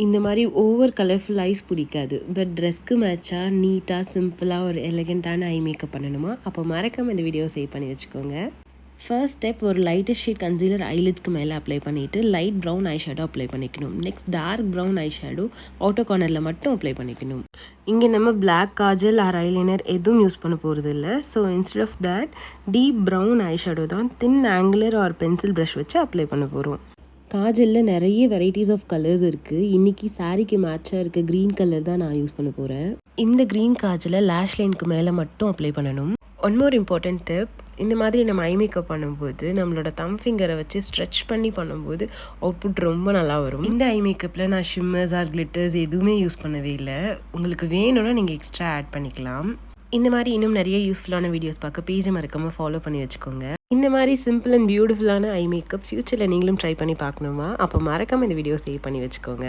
இந்த மாதிரி over colourful ice பிடிக்காது. பட் ட்ரெஸ்க்கு மேட்சாக நீட்டாக சிம்பிளாக ஒரு எலகெண்ட்டான ஐ மேக்கப் பண்ணணுமா, அப்போ மறக்காமல் இந்த வீடியோ சேவ் பண்ணி வச்சுக்கோங்க. ஃபர்ஸ்ட் ஸ்டெப், ஒரு லைட்டஸ்ட் ஷேட் கன்சீலர் ஐலிட்ஸ்க்கு மேலே அப்ளை பண்ணிவிட்டு light brown eye shadow apply பண்ணிக்கணும். Next dark brown eye shadow outer கார்னரில் மட்டும் அப்ளை பண்ணிக்கணும். இங்கே நம்ம பிளாக் காஜல் ஆர் ஐலைனர் எதுவும் யூஸ் பண்ண போகிறது இல்லை. So instead of that deep brown eye shadow தான் thin angular or pencil brush வச்சு அப்ளை பண்ண போகிறோம். காஜலில் நிறைய வெரைட்டிஸ் ஆஃப் கலர்ஸ் இருக்குது. இன்றைக்கி சாரீக்கு மேட்சாக இருக்க க்ரீன் கலர் தான் நான் யூஸ் பண்ண போகிறேன். இந்த க்ரீன் காஜலை லேஷ் லைனுக்கு மேலே மட்டும் அப்ளை பண்ணணும். ஒன் மோர் இம்பார்ட்டன்ட் டிப், இந்த மாதிரி நம்ம ஐ மேக்கப் பண்ணும்போது நம்மளோட தம் ஃபிங்கரை வச்சு ஸ்ட்ரெச் பண்ணி பண்ணும்போது அவுட்புட் ரொம்ப நல்லா வரும். இந்த ஐ மேக்கப்பில் நான் ஷிம்மர்ஸ் ஆர் கிளிட்டர்ஸ் எதுவுமே யூஸ் பண்ணவே இல்லை. உங்களுக்கு வேணும்னா நீங்கள் எக்ஸ்ட்ரா ஆட் பண்ணிக்கலாம். இந்த மாதிரி இன்னும் நிறைய யூஸ்ஃபுல்லான வீடியோஸ் பார்க்க பேஜை மறக்காமல் ஃபாலோ பண்ணி வச்சுக்கோங்க. இந்த மாதிரி சிம்பிள் அண்ட் பியூட்டிஃபுல்லான ஐ மேக்கப் ஃப்யூச்சரில் நீங்களும் ட்ரை பண்ணி பார்க்கணுமா, அப்போ மறக்காமல் இந்த வீடியோ சேவ் பண்ணி வச்சுக்கோங்க.